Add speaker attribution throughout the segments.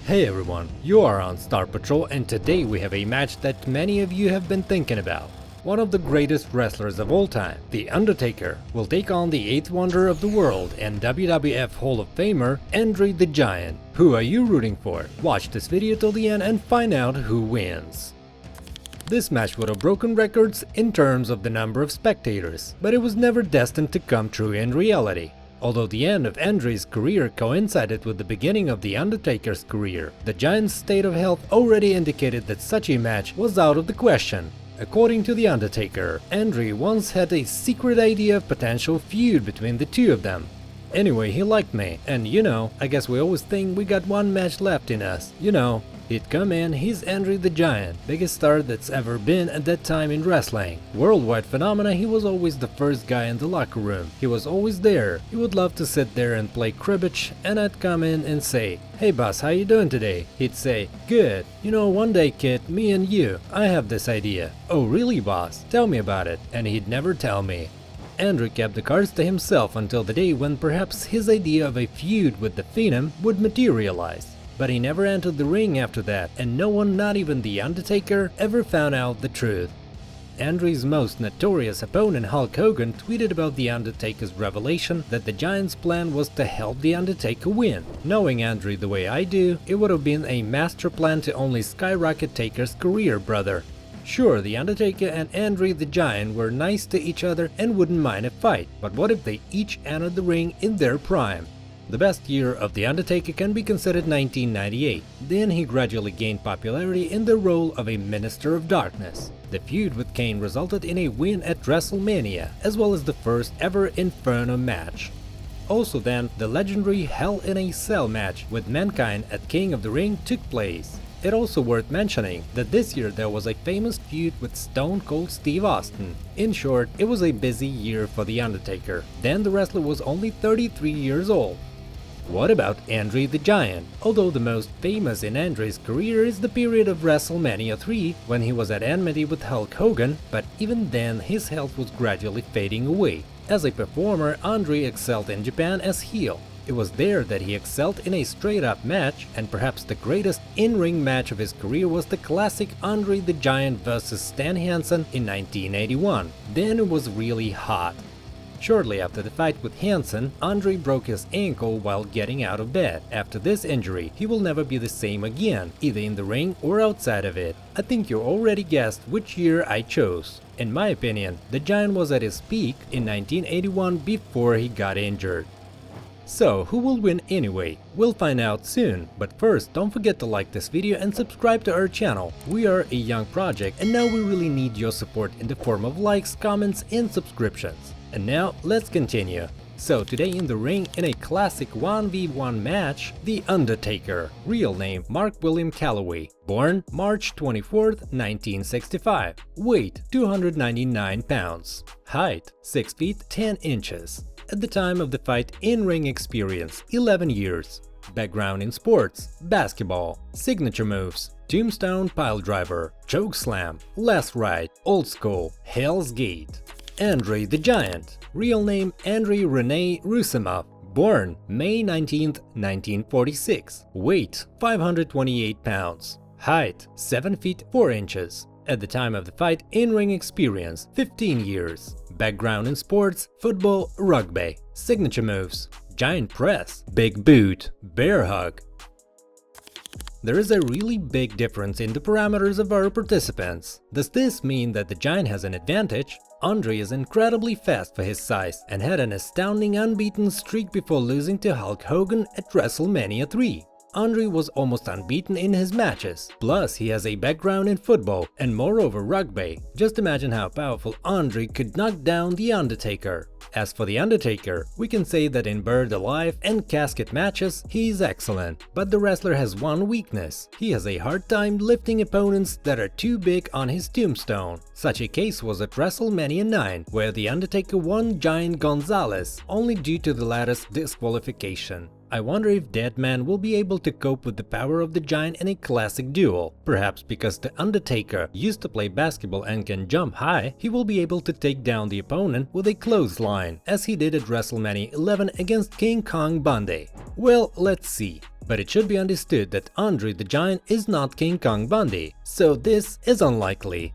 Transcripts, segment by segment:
Speaker 1: Hey everyone, you are on Star Patrol and today we have a match that many of you have been thinking about. One of the greatest wrestlers of all time, The Undertaker, will take on the 8th wonder of the world and WWF Hall of Famer, Andre the Giant. Who are you rooting for? Watch this video till the end and find out who wins. This match would have broken records in terms of the number of spectators, but it was never destined to come true in reality. Although the end of Andre's career coincided with the beginning of The Undertaker's career, the Giant's state of health already indicated that such a match was out of the question. According to The Undertaker, Andre once had a secret idea of potential feud between the two of them. Anyway, he liked me, and I guess we always think we got one match left in us, He'd come in, he's Andre the Giant, biggest star that's ever been at that time in wrestling. Worldwide phenomena, he was always the first guy in the locker room. He was always there. He would love to sit there and play cribbage, and I'd come in and say, "Hey boss, how you doing today?" He'd say, "Good. One day kid, me and you, I have this idea." "Oh really boss? Tell me about it." And he'd never tell me. Andre kept the cards to himself until the day when perhaps his idea of a feud with the Phenom would materialize. But he never entered the ring after that, and no one, not even The Undertaker, ever found out the truth. Andre's most notorious opponent Hulk Hogan tweeted about The Undertaker's revelation that the Giant's plan was to help The Undertaker win. Knowing Andre the way I do, it would have been a master plan to only skyrocket Taker's career, brother. Sure, The Undertaker and Andre the Giant were nice to each other and wouldn't mind a fight, but what if they each entered the ring in their prime? The best year of The Undertaker can be considered 1998. Then he gradually gained popularity in the role of a Minister of Darkness. The feud with Kane resulted in a win at WrestleMania, as well as the first ever Inferno Match. Also then, the legendary Hell in a Cell match with Mankind at King of the Ring took place. It also worth mentioning that this year there was a famous feud with Stone Cold Steve Austin. In short, it was a busy year for The Undertaker. Then the wrestler was only 33 years old. What about Andre the Giant? Although the most famous in Andre's career is the period of WrestleMania 3 when he was at enmity with Hulk Hogan, but even then his health was gradually fading away. As a performer, Andre excelled in Japan as heel. It was there that he excelled in a straight-up match, and perhaps the greatest in-ring match of his career was the classic Andre the Giant vs Stan Hansen in 1981. Then it was really hot. Shortly after the fight with Hansen, Andre broke his ankle while getting out of bed. After this injury, he will never be the same again, either in the ring or outside of it. I think you already guessed which year I chose. In my opinion, the Giant was at his peak in 1981 before he got injured. So, who will win anyway? We'll find out soon, but first don't forget to like this video and subscribe to our channel. We are a young project and now we really need your support in the form of likes, comments and subscriptions. And now, let's continue. So today in the ring in a classic 1v1 match, The Undertaker, real name Mark William Calloway, born March 24th, 1965, weight 299 pounds, height 6 feet 10 inches. At the time of the fight, in-ring experience 11 years. Background in sports, basketball. Signature moves, tombstone piledriver, chokeslam, last ride, old school, Hell's Gate. Andre the Giant, real name Andrei Rene Rusimov, born May 19, 1946, weight 528 pounds, height 7 feet 4 inches. At the time of the fight, in-ring experience 15 years. Background in sports, football, rugby. Signature moves, giant press, big boot, bear hug. There is a really big difference in the parameters of our participants. Does this mean that the Giant has an advantage? Andre is incredibly fast for his size and had an astounding unbeaten streak before losing to Hulk Hogan at WrestleMania 3. Andre was almost unbeaten in his matches, plus he has a background in football and moreover rugby. Just imagine how powerful Andre could knock down The Undertaker. As for The Undertaker, we can say that in Bird Alive and casket matches, he is excellent, but the wrestler has one weakness. He has a hard time lifting opponents that are too big on his tombstone. Such a case was at WrestleMania 9, where The Undertaker won Giant Gonzalez only due to the latter's disqualification. I wonder if Deadman will be able to cope with the power of the Giant in a classic duel. Perhaps because the Undertaker used to play basketball and can jump high, he will be able to take down the opponent with a clothesline, as he did at WrestleMania 11 against King Kong Bundy. Well, let's see. But it should be understood that Andre the Giant is not King Kong Bundy, so this is unlikely.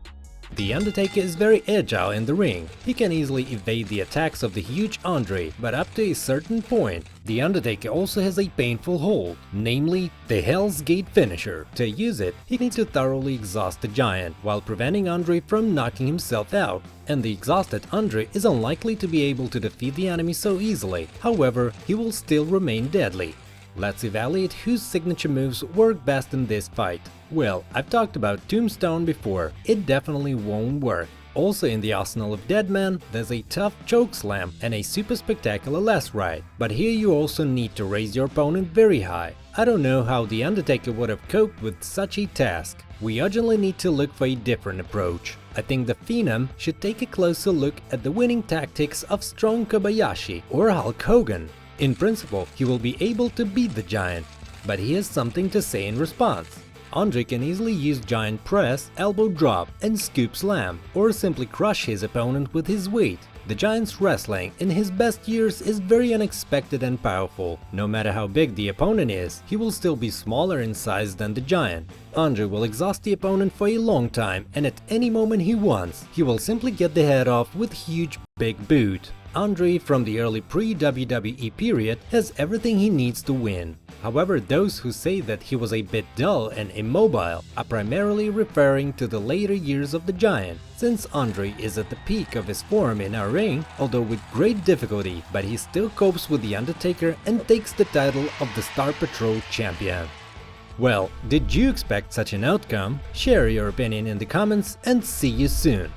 Speaker 1: The Undertaker is very agile in the ring. He can easily evade the attacks of the huge Andre, but up to a certain point, the Undertaker also has a painful hold, namely the Hell's Gate finisher. To use it, he needs to thoroughly exhaust the Giant, while preventing Andre from knocking himself out. And the exhausted Andre is unlikely to be able to defeat the enemy so easily, however, he will still remain deadly. Let's evaluate whose signature moves work best in this fight. Well, I've talked about Tombstone before, it definitely won't work. Also in the arsenal of Deadman, there's a tough chokeslam and a super spectacular last ride, but here you also need to raise your opponent very high. I don't know how the Undertaker would have coped with such a task. We urgently need to look for a different approach. I think the Phenom should take a closer look at the winning tactics of Strong Kobayashi or Hulk Hogan. In principle, he will be able to beat the Giant, but he has something to say in response. Andre can easily use Giant Press, Elbow Drop and Scoop Slam, or simply crush his opponent with his weight. The Giant's wrestling in his best years is very unexpected and powerful. No matter how big the opponent is, he will still be smaller in size than the Giant. Andre will exhaust the opponent for a long time, and at any moment he wants, he will simply get the head off with huge big boot. Andre from the early pre-WWE period has everything he needs to win. However, those who say that he was a bit dull and immobile are primarily referring to the later years of the Giant, since Andre is at the peak of his form in our ring, although with great difficulty, but he still copes with the Undertaker and takes the title of the Star Patrol champion. Well, did you expect such an outcome? Share your opinion in the comments and see you soon!